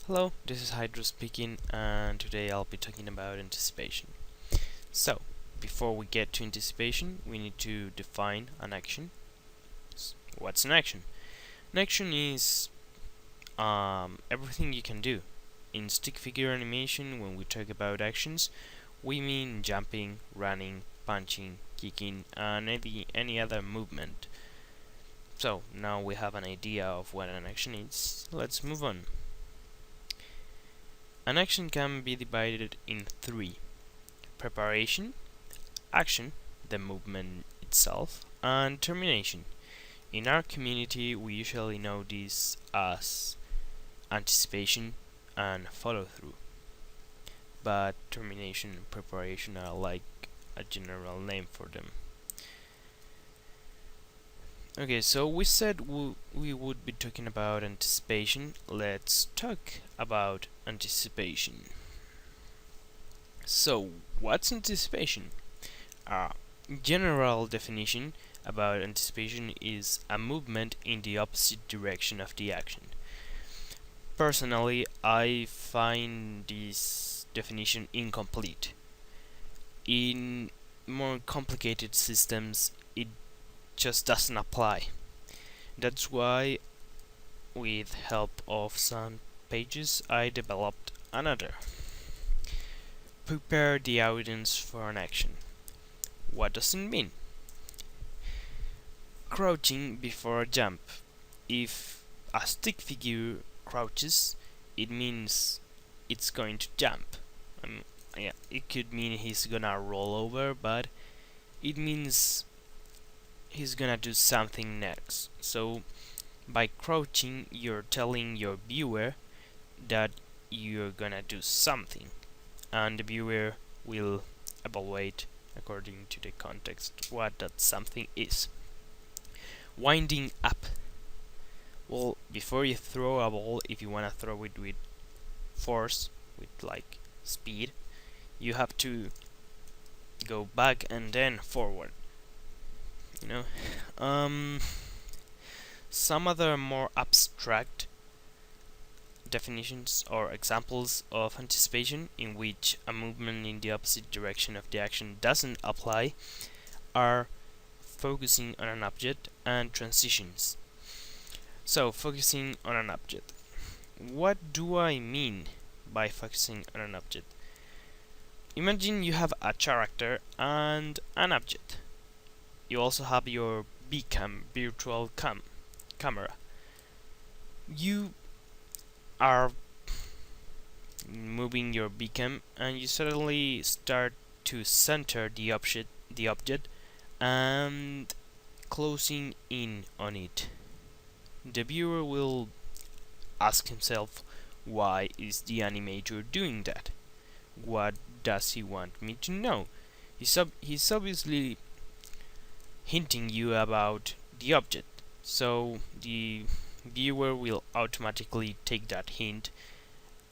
Hello, this is Hydro speaking, and today I'll be talking about anticipation. So, before we get to anticipation, we need to define an action. What's an action? An action is everything you can do. In stick figure animation, when we talk about actions, we mean jumping, running, punching, kicking, and any other movement. So, now we have an idea of what an action is. Let's move on. An action can be divided in three: preparation, action, the movement itself, and termination. In our community, we usually know this as anticipation and follow through, but termination and preparation are like a general name for them. Okay, so we said we would be talking about anticipation. Let's talk about anticipation. So, what's anticipation? A general definition about anticipation is a movement in the opposite direction of the action. Personally, I find this definition incomplete. In more complicated systems, it just doesn't apply. That's why, with help of some pages, I developed another. Prepare the audience for an action. What does it mean? Crouching before a jump. If a stick figure crouches, it means it's going to jump. Yeah, it could mean he's gonna roll over, but it means he's gonna do something next. So by crouching, you're telling your viewer that you're gonna do something, and the viewer will evaluate according to the context what that something is. Winding up. Well, before you throw a ball, if you wanna throw it with force, with like speed, you have to go back and then forward. You know, some other more abstract definitions or examples of anticipation in which a movement in the opposite direction of the action doesn't apply are focusing on an object and transitions. So, focusing on an object. What do I mean by focusing on an object? Imagine you have a character and an object. You also have your VCam, virtual camera. You are moving your VCam and you suddenly start to center the object and closing in on it. The viewer will ask himself, why is the animator doing that? What does he want me to know? He's obviously hinting you about the object, so the viewer will automatically take that hint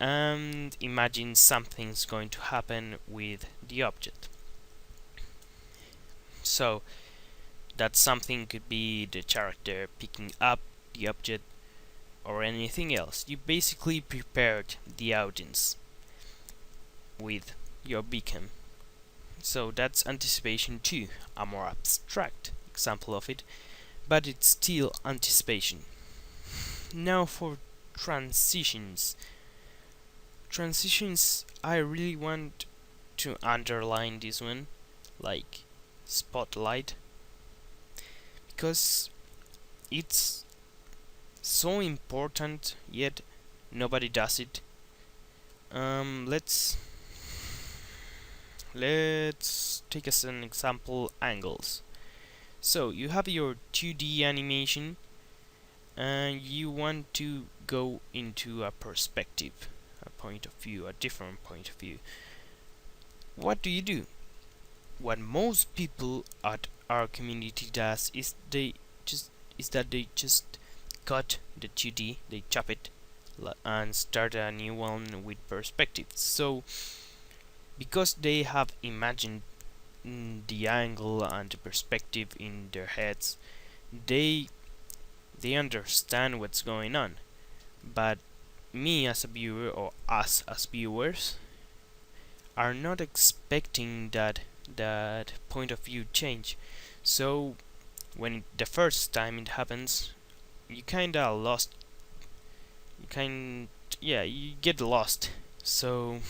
and imagine something's going to happen with the object. So that something could be the character picking up the object or anything else. You basically prepared the audience with your beacon. So that's anticipation too, a more abstract example of it, but it's still anticipation. Now for transitions. Transitions, I really want to underline this one, like spotlight, because it's so important, yet nobody does it. Let's take as an example angles. So you have your 2D animation and you want to go into a perspective, a point of view, a different point of view. What do? What most people at our community does is they just cut the 2D, they chop it and start a new one with perspective. So because they have imagined the angle and the perspective in their heads, they understand what's going on, but me as a viewer, or us as viewers, are not expecting that point of view change. So when the first time it happens, you kinda lost. You kind yeah, you get lost. So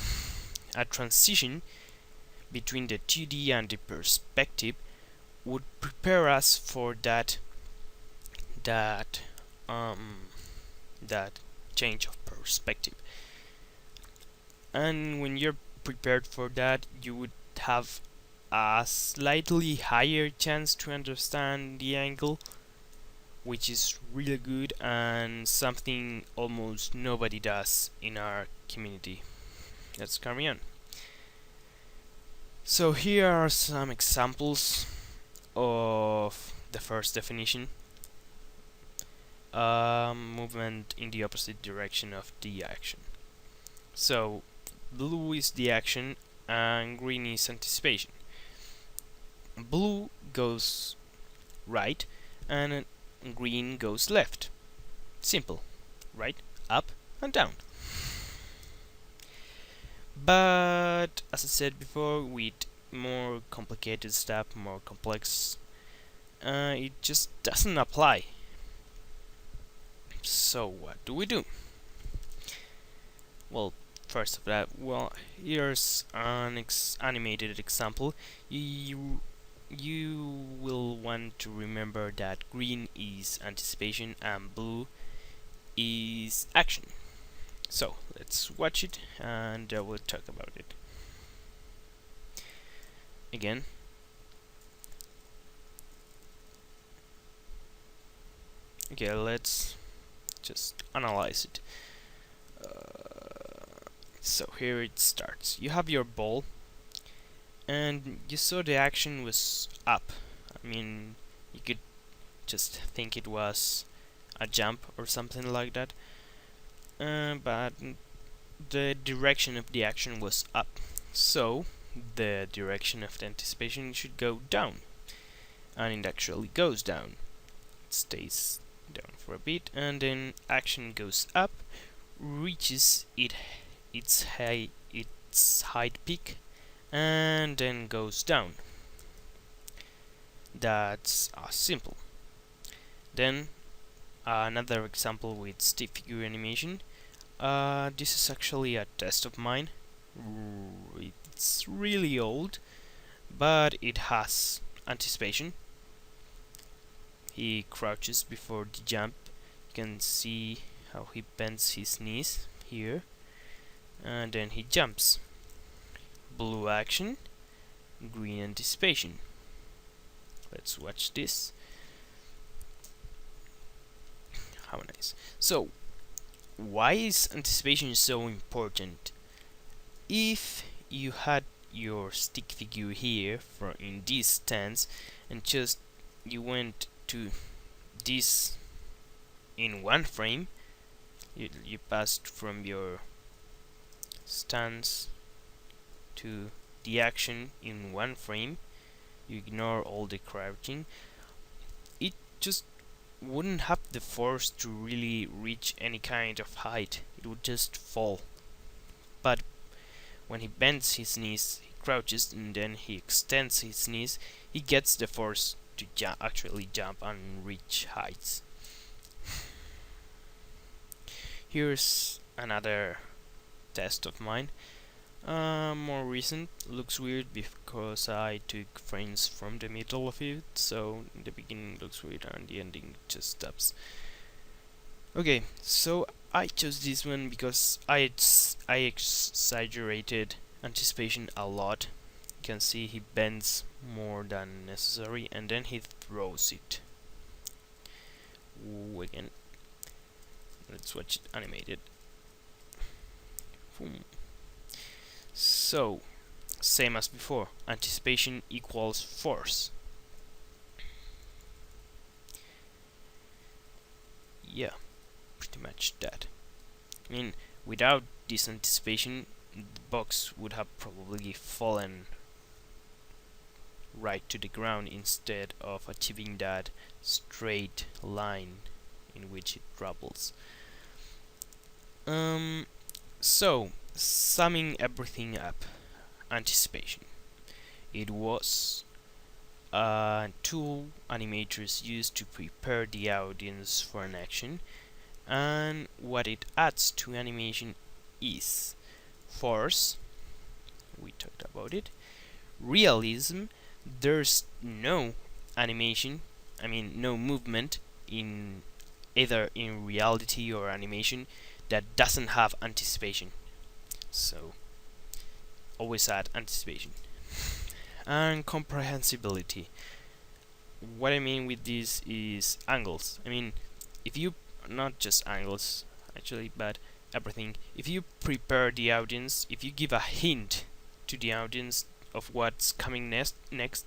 a transition between the 2D and the perspective would prepare us for that um that change of perspective. And when you're prepared for that, you would have a slightly higher chance to understand the angle, which is really good and something almost nobody does in our community. Let's carry on. So here are some examples of the first definition. Movement in the opposite direction of the action. So blue is the action and green is anticipation. Blue goes right and green goes left. Simple, right, up and down. But as I said before, with more complicated stuff, more complex, it just doesn't apply. So what do we do? Well, first of that, here's an animated example. You will want to remember that green is anticipation and blue is action. So let's watch it and we'll talk about it. Again. Okay, let's just analyze it. So here it starts. You have your ball and you saw the action was up. I mean, you could just think it was a jump or something like that. But the direction of the action was up. So the direction of the anticipation should go down. And it actually goes down. It stays down for a bit and then action goes up, reaches its height peak and then goes down. That's simple. Then another example with stick figure animation. This is actually a test of mine. It's really old, but it has anticipation. He crouches before the jump. You can see how he bends his knees here, and then he jumps. Blue action, green anticipation. Let's watch this. How nice. So, why is anticipation so important? If you had your stick figure here in this stance and just you went to this in one frame, you passed from your stance to the action in one frame, you ignore all the crouching, it just wouldn't have the force to really reach any kind of height. It would just fall. But when he bends his knees, he crouches and then he extends his knees, he gets the force to actually jump and reach heights. Here's another test of mine. More recent, looks weird because I took frames from the middle of it, so in the beginning looks weird and the ending just stops. Okay, so I chose this one because I exaggerated anticipation a lot. You can see he bends more than necessary and then he throws it. Again, let's watch it animated. Boom. So, same as before, anticipation equals force. Yeah, pretty much that. I mean, without this anticipation, the box would have probably fallen right to the ground instead of achieving that straight line in which it travels. So summing everything up, anticipation. It was a tool animators use to prepare the audience for an action, and what it adds to animation is force, we talked about it, realism, there's no animation, no movement in either in reality or animation that doesn't have anticipation. So always add anticipation. And comprehensibility. What I mean with this is angles. If you, not just angles actually, but everything, if you prepare the audience, if you give a hint to the audience of what's coming next,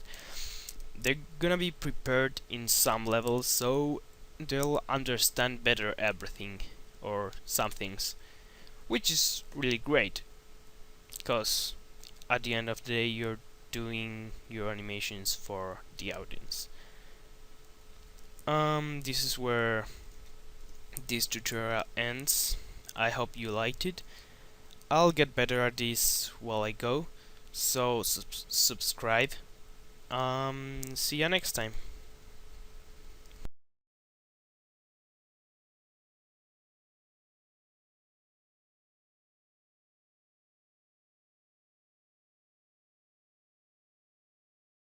they're gonna be prepared in some levels, so they'll understand better everything or some things, which is really great because at the end of the day you're doing your animations for the audience. This is where this tutorial ends. I hope you liked it. I'll get better at this while I go, so subscribe. See you next time.